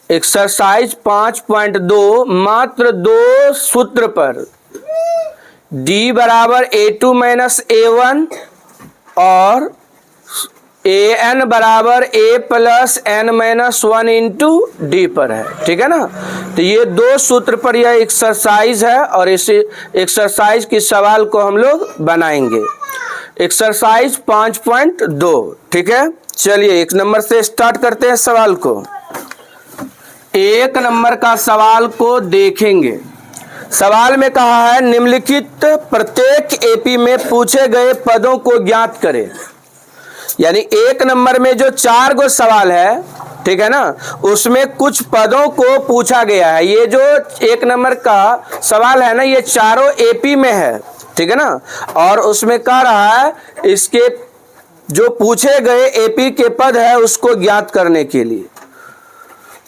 Exercise 5.2 मात्र दो सूत्र पर d बराबर a2 माइनस a1 और an बराबर a plus n minus 1 into D पर है। ठीक है ना। तो ये दो सूत्र पर यह एक्सरसाइज है और इस एक्सरसाइज के सवाल को हम लोग बनाएंगे। एक्सरसाइज 5.2। ठीक है, चलिए एक नंबर से स्टार्ट करते हैं सवाल को। एक नंबर का सवाल को देखेंगे। सवाल में कहा है निम्नलिखित प्रत्येक एपी में पूछे गए पदों को ज्ञात करें। यानी एक नंबर में जो 4 गो सवाल है, ठीक है ना, उसमें कुछ पदों को पूछा गया है। ये जो एक नंबर का सवाल है ना, ये चारों एपी में है। ठीक है ना। और उसमें कह रहा है इसके जो पूछे गए एपी के पद है उसको ज्ञात करने के लिए।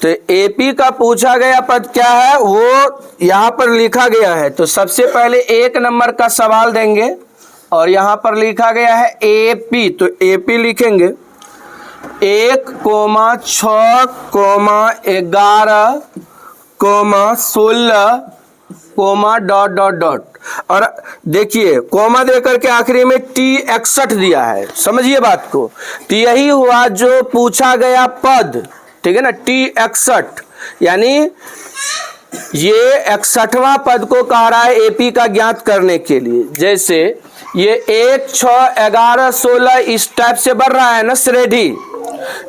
तो एपी का पूछा गया पद क्या है वो यहां पर लिखा गया है। तो सबसे पहले एक नंबर का सवाल देंगे और यहां पर लिखा गया है एपी। तो एपी लिखेंगे 1,6,11,16 ... और देखिए कोमा देकर के आखिरी में T61 दिया है। समझिए बात को। तो यही हुआ जो पूछा गया पद। ठीक है ना, T61 यानी ये 61वां पद को कह रहा है एपी का ज्ञात करने के लिए। जैसे ये 1, 6, 11, 16 इस टाइप से बढ़ रहा है ना श्रेणी,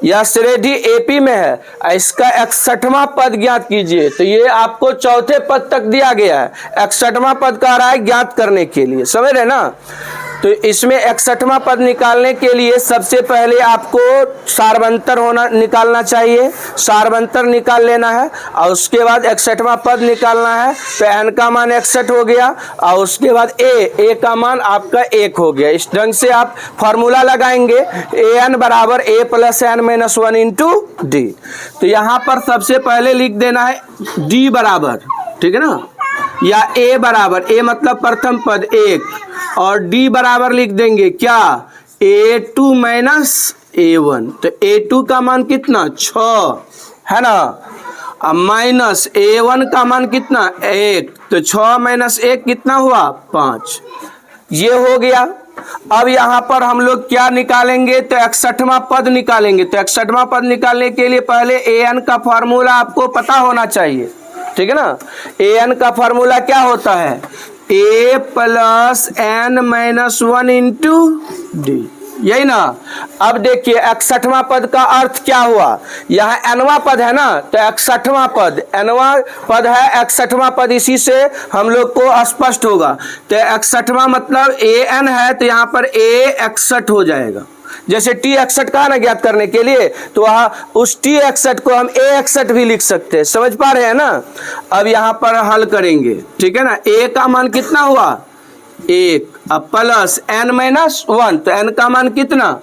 यह श्रेणी एपी में है। इसका 61वां पद ज्ञात कीजिए। तो ये आपको चौथे पद तक दिया गया है, 61वां पद कह रहा है ज्ञात करने के लिए। समझ रहे ना। तो इसमें 61वां पद निकालने के लिए सबसे पहले आपको सारवंतर होना निकालना चाहिए। सारवंतर निकाल लेना है और उसके बाद 61वां पद निकालना है। तो n का मान 61 हो गया और उसके बाद a का मान आपका 1 हो गया। इस ढंग से आप फॉर्मूला लगाएंगे an बराबर a plus n minus 1 into D. तो यहाँ पर सबसे पहले लिख देना है d बराबर, ठीक है ना, या a बराबर, a मतलब प्रथम पद 1 और d बराबर लिख देंगे क्या, a2 माइनस a1। तो a2 का मान कितना 6 है ना, अब माइनस a1 का मान कितना 1। तो 6 माइनस 1 कितना हुआ 5। ये हो गया। अब यहाँ पर हम लोग क्या निकालेंगे, तो 61वां पद निकालेंगे। तो 61वां पद निकालने के लिए पहले an का फॉर्मूला आपको पता होना चाहिए। ठीक है ना। an का फॉर्मूला क्या होता है, a plus n minus 1 into D, यही ना। अब देखिए 61वां पद का अर्थ क्या हुआ, यहाँ nवां पद है ना, तो 61वां पद nवां पद है, 61वां पद इसी से हम लोग को स्पष्ट होगा। तो 61वां मतलब an है, तो यहाँ पर a 61 हो जाएगा। जैसे T61 कहा ना ज्ञात करने के लिए, तो वहाँ उस T61 को हम A61 भी लिख सकते हैं। समझ पा रहे हैं ना। अब यहाँ पर हल करेंगे। ठीक है ना। a का मान कितना हुआ 1, अब प्लस n माइनस 1। तो n का मान कितना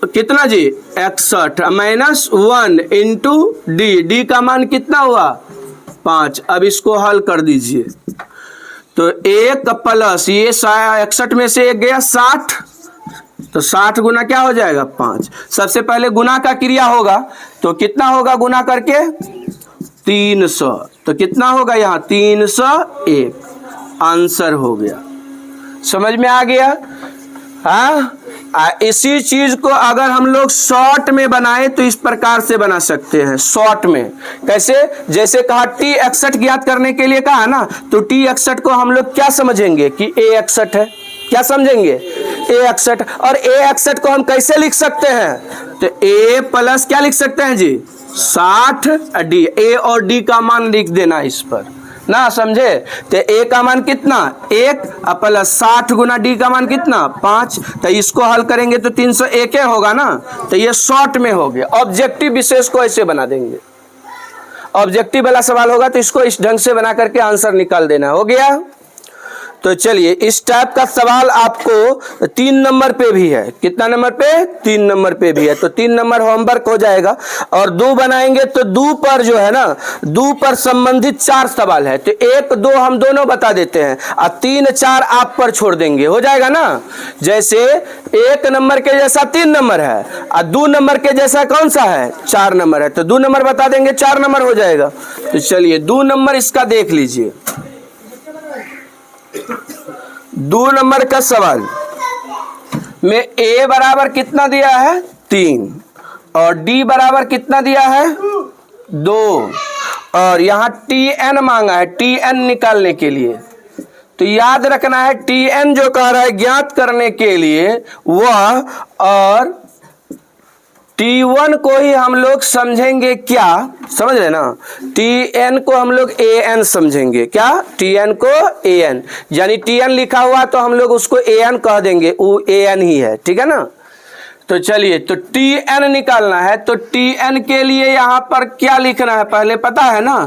कितना जी 61 माइनस 1 इंटू डी, डी का मान कितना हुआ 5। अब इसको हल कर दीजिए। तो 1 प्लस ये 61 में से 1 गया 60, तो 60 गुना क्या हो जाएगा 5। सबसे पहले गुना का क्रिया होगा, तो कितना होगा गुना करके 300। तो कितना होगा यहाँ 301, आंसर हो गया। समझ में आ गया। हाँ, इसी चीज को अगर हम लोग शॉर्ट में बनाए तो इस प्रकार से बना सकते हैं। शॉर्ट में कैसे, जैसे कहा T61 ज्ञात करने के लिए कहा ना, तो T61 को हम लोग क्या समझेंगे कि A61 है। क्या समझेंगे A61। और A61 को हम कैसे लिख सकते हैं, तो A प्लस क्या लिख सकते हैं जी 60 डी, A और D का मान लिख देना इस पर ना, समझे। तो A का मान कितना 1 प्लस 60 गुना D का मान कितना 5। तो इसको हल करेंगे तो 301 होगा ना। तो ये शॉर्ट में हो गया। ऑब्जेक्टिव विशेष को ऐसे बना देंगे। ऑब्जेक्टिव वाला सवाल होगा तो इसको इस ढंग से बना करके आंसर निकाल देना। हो गया। तो चलिए इस टाइप का सवाल आपको 3 नंबर पे भी है। कितना नंबर पे? 3 नंबर पे भी है। तो 3 नंबर होमवर्क हो जाएगा। और 2 बनाएंगे तो 2 पर जो है ना, 2 पर संबंधित 4 सवाल है। तो 1 2 हम दोनों बता देते हैं और 3 4 आप पर छोड़ देंगे, हो जाएगा ना। जैसे 1 नंबर के जैसा 3 नंबर है और 2 नंबर के जैसा कौन सा है? 4 नंबर है। तो 2 नंबर बता देंगे, 4 नंबर हो जाएगा। तो चलिए 2 नंबर इसका देख लीजिए। 2 नंबर का सवाल में a बराबर कितना दिया है? 3 और d बराबर कितना दिया है? 2 और यहां tn मांगा है, tn निकालने के लिए। तो याद रखना है tn जो कह रहा है ज्ञात करने के लिए वह, और T1 को ही हम लोग समझेंगे क्या, समझ रहे ना। Tn को हम लोग an समझेंगे। क्या? Tn को an, यानी Tn लिखा हुआ तो हम लोग उसको an कह देंगे, वो an ही है, ठीक है ना। तो चलिए, तो Tn निकालना है। तो Tn के लिए यहां पर क्या लिखना है पहले पता है ना।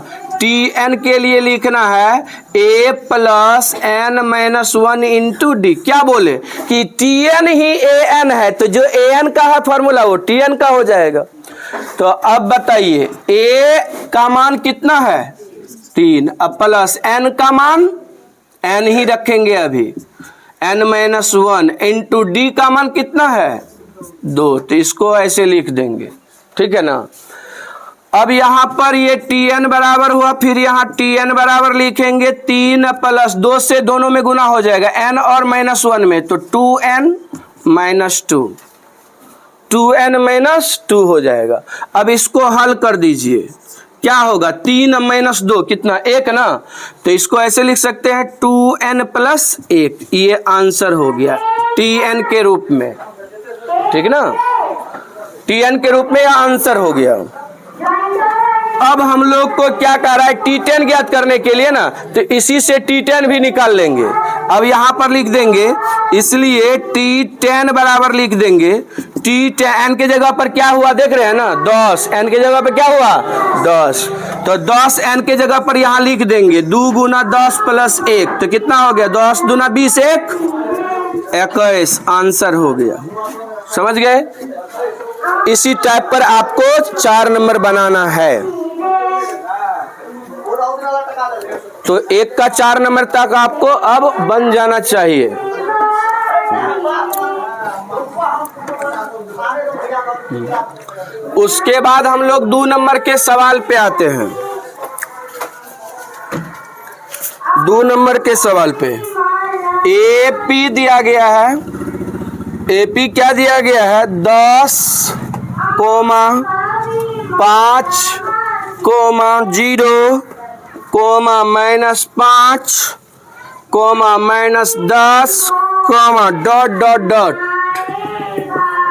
Tn के लिए लिखना है a plus n minus 1 into D. क्या बोले कि Tn ही an है, तो जो an का है फॉर्मूला वो Tn का हो जाएगा। तो अब बताइए a का मान कितना है? 3। अब प्लस n का मान n ही रखेंगे अभी, n माइनस 1 इंटू डी का मान कितना है? 2। तो इसको ऐसे लिख देंगे, ठीक है ना। अब यहां पर ये Tn बराबर हुआ, फिर यहां Tn बराबर लिखेंगे 3 प्लस 2 से दोनों में गुना हो जाएगा n और माइनस 1 में, तो 2n माइनस 2, 2n माइनस 2 हो जाएगा। अब इसको हल कर दीजिए, क्या होगा? 3 माइनस 2 कितना? 1 ना। तो इसको ऐसे लिख सकते हैं 2n प्लस 1, ये आंसर हो गया Tn के रूप में, ठीक ना। Tn के रूप में यह आंसर हो गया। अब हम लोग को क्या कह रहा है? T10 ज्ञात करने के लिए ना, तो इसी से T10 भी निकाल लेंगे। अब यहां पर लिख देंगे, इसलिए T10 बराबर लिख देंगे। T10 के जगह पर क्या हुआ देख रहे हैं ना, 10। n के जगह पर क्या हुआ? 10। तो 10 n के जगह पर यहां लिख देंगे 2 गुना 10 प्लस 1, तो कितना हो गया? 10 दूना 20, 1 21, आंसर हो गया। समझ गए? इसी टाइप पर आपको 4 नंबर बनाना है। तो 1 का 4 नंबर तक आपको अब बन जाना चाहिए। उसके बाद हम लोग 2 नंबर के सवाल पे आते हैं। 2 नंबर के सवाल पे AP दिया गया है। AP क्या दिया गया है? 10, 5, 0, minus 5, minus 10, dot dot dot,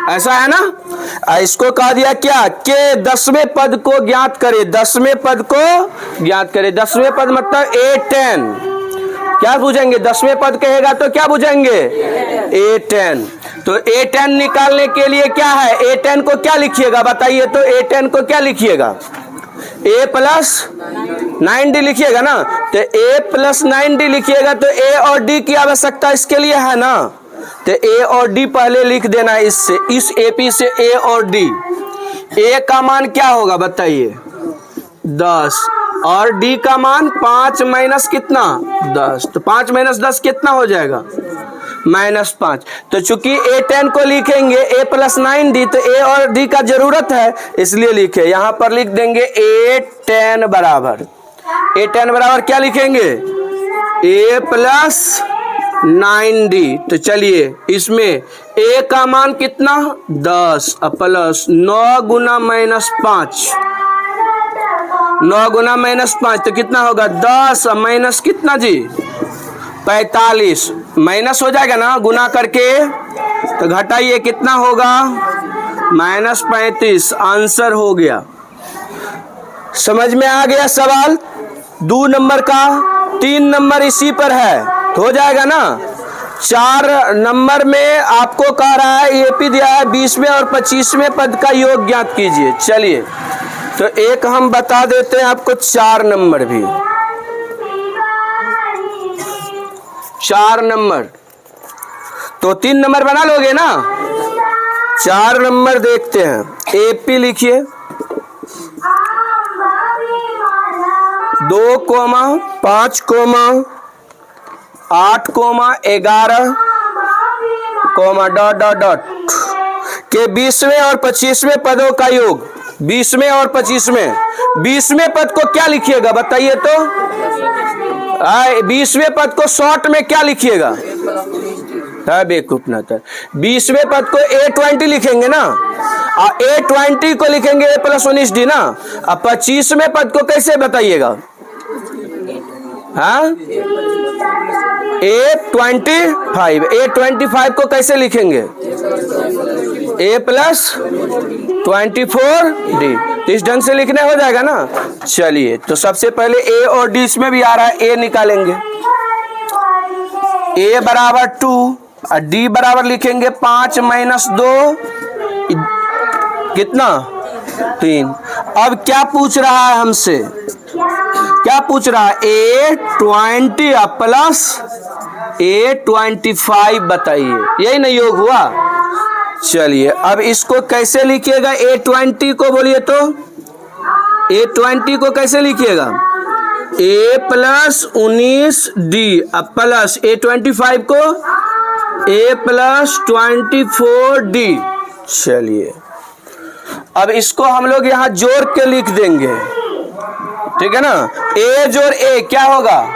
ऐसा है ना। इसको कहा दिया क्या के 10वें पद को ज्ञात करे, 10वें पद को ज्ञात करे। 10वें पद मतलब A10। क्या पूछेंगे? 10वें पद कहेगा तो क्या पूछेंगे? A10। तो A10 निकालने के लिए क्या है? A10 को क्या लिखिएगा बताइए? तो A10 को क्या लिखिएगा? A प्लस 9D लिखिएगा ना। तो A प्लस 9D लिखिएगा तो A और D की आवश्यकता इसके लिए है ना। तो A और D पहले लिख देना है इससे, इस AP से A और D। A का मान क्या होगा बताइए? 10 और D का मान 5 माइनस कितना? 10। तो 5 माइनस 10 कितना हो जाएगा? माइनस 5। तो चूंकि A10 को लिखेंगे A प्लस 9D, तो A और D का जरूरत है इसलिए लिखे। यहां पर लिख देंगे A10 बराबर, A10 बराबर क्या लिखेंगे? A plus 9D। तो चलिए इसमें A का मान कितना? 10 प्लस 9 गुना माइनस 5, 9 गुना माइनस 5 तो कितना होगा? 10 माइनस कितना जी? 45। माइनस हो जाएगा ना गुना करके, तो घटाइए कितना होगा? माइनस 35, आंसर हो गया। समझ में आ गया सवाल 2 नंबर का। 3 नंबर इसी पर है, तो हो जाएगा ना। 4 नंबर में आपको कह रहा है AP दिया है 20वें और 25वें पद का योग ज्ञात कीजिए। चलिए तो एक हम बता देते हैं आपको 4 नंबर भी। 4 नंबर, तो 3 नंबर बना लोगे ना। 4 नंबर देखते हैं। एपी लिखिए 2, 5, 8, 11, डॉट डॉट डॉट के 20वें और 25वें पदों का योग। 20वें और 25वें, 20वें पद को क्या लिखिएगा बताइए तो। 20वें पद को शॉर्ट में क्या लिखिएगा? बेवकूफ ना था। 20वें पद को A20 लिखेंगे ना, और A20 को लिखेंगे A+19D ना। अब 25वें पद को कैसे बताइएगा? हाँ, A25, A25 को कैसे लिखेंगे? A+24D। तो इस ढंग से लिखने हो जाएगा ना। चलिए, तो सबसे पहले A और D इसमें भी आ रहा है, A निकालेंगे। A बराबर 2 और D बराबर लिखेंगे 5 - 2 कितना? 3। अब क्या पूछ रहा है हमसे? क्या पूछ रहा है? A20 प्लस A25 बताइए, यही ना योग हुआ। चलिए, अब इसको कैसे लिखिएगा? A20 को बोलिए तो। A20 को कैसे लिखिएगा? A+19D प्लस A25 को A+24D। चलिए, अब इसको हम लोग यहाँ जोड़ के लिख देंगे, ठीक है ना। A जोड़ A क्या होगा?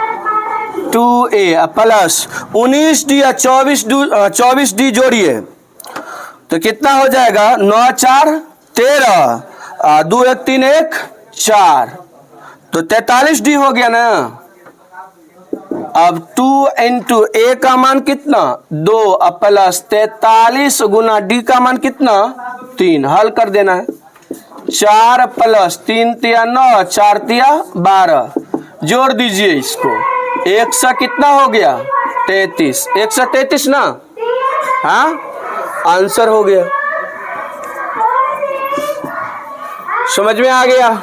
2A प्लस 19D या 24D जोड़िए तो कितना हो जाएगा? 9 4 13, 2 1 3 1 4, तो 43D हो गया ना। अब 2 इंटू A का मान कितना? 2 प्लस 43 गुना D का मान कितना? 3। हल कर देना है। 4 प्लस 3 तिया 9, 4 तिया 12, जोड़ दीजिए इसको। 100 कितना हो गया? 33। 133 ना। हाँ, आंसर हो गया। समझ में आ गया?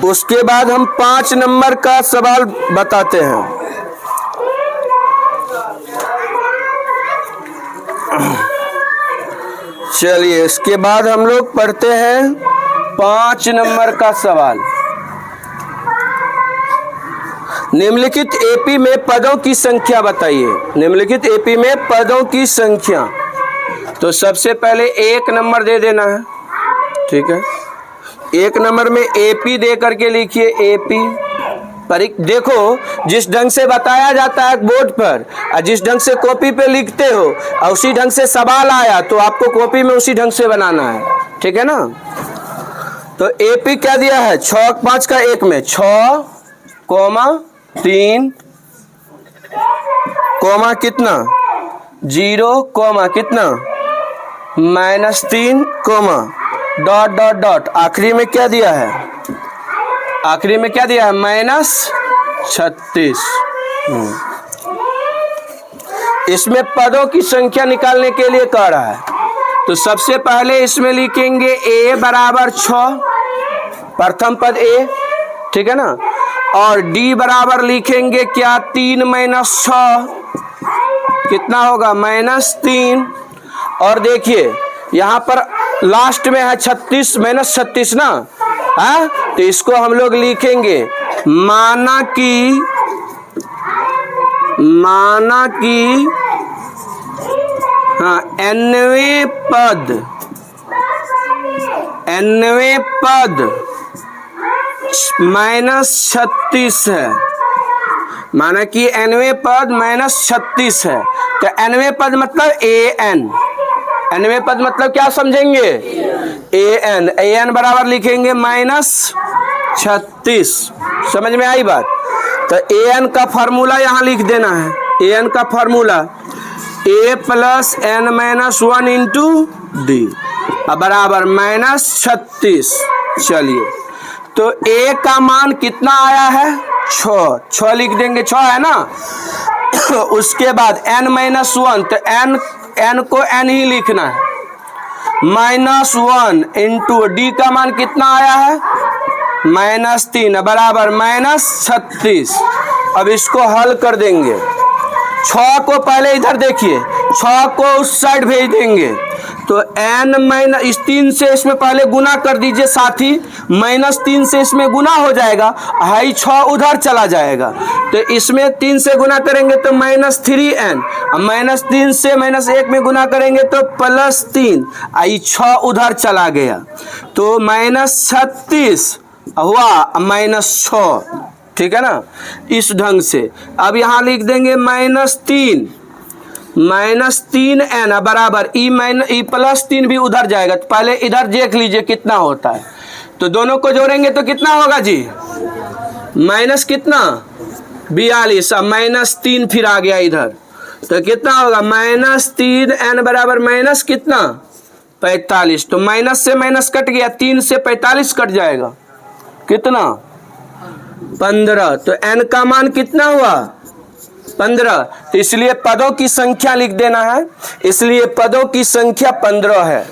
उसके बाद हम 5 नंबर का सवाल बताते हैं। चलिए, इसके बाद हम लोग पढ़ते हैं 5 नंबर का सवाल। निम्नलिखित एपी में पदों की संख्या बताइए। निम्नलिखित एपी में पदों की संख्या। तो सबसे पहले 1 नंबर दे देना है, ठीक है। 1 नंबर में एपी दे करके लिखिए। एपी देखो, जिस ढंग से बताया जाता है बोर्ड पर और जिस ढंग से कॉपी पे लिखते हो और उसी ढंग से सवाल आया तो आपको कॉपी में उसी ढंग से बनाना है, ठीक है ना। तो एपी क्या दिया है? 6 5 का 1 में 6, 3, कितना? 0, कितना? -3, डॉट डॉट डॉट। आखिरी में क्या दिया है? आखिरी में क्या दिया है? -36। इसमें पदों की संख्या निकालने के लिए कह रहा है। तो सबसे पहले इसमें लिखेंगे A बराबर 6, प्रथम पद A, ठीक है ना। और D बराबर लिखेंगे क्या? 3 - 6 कितना होगा? -3। और देखिए यहाँ पर लास्ट में है 36 -36 ना। हाँ, तो इसको हम लोग लिखेंगे माना कि हाँ nवें पद -36 है। माना कि nवें पद -36 है। तो nवें पद मतलब an। nवें पद मतलब क्या समझेंगे? an बराबर लिखेंगे -36। समझ में आई बात? तो an का फार्मूला यहाँ लिख देना है। an का formula A + n-1 into D बराबर -36। चलिए, तो A का मान कितना आया है? 6 लिख देंगे, 6 है ना। उसके बाद n-1, तो n को n ही लिखना है। -1 इंटू D का मान कितना आया है? -3 बराबर -36। अब इसको हल कर देंगे। 6 को पहले इधर देखिए, 6 को उस साइड भेज देंगे तो n इस 3 से इसमें पहले गुना कर दीजिए साथी, -3 से इसमें गुना हो जाएगा, हाई 6 उधर चला जाएगा तो इसमें 3 से गुना करेंगे तो -3n, -3 से -1 में गुना करेंगे तो +3, आई 6 उधर चला गया तो -36 हुआ -6, ठीक है ना। इस ढंग से अब यहाँ लिख देंगे -3n बराबर ई +3 भी उधर जाएगा तो पहले इधर देख लीजिए कितना होता है, तो दोनों को जोड़ेंगे तो कितना होगा जी, माइनस कितना 42, अब -3 फिर आ गया इधर तो कितना होगा -3n बराबर माइनस कितना 45, तो माइनस से माइनस कट गया, 3 से 45 कट जाएगा, कितना 15, तो n का मान कितना हुआ 15, तो इसलिए पदों की संख्या लिख देना है, इसलिए पदों की संख्या 15 है।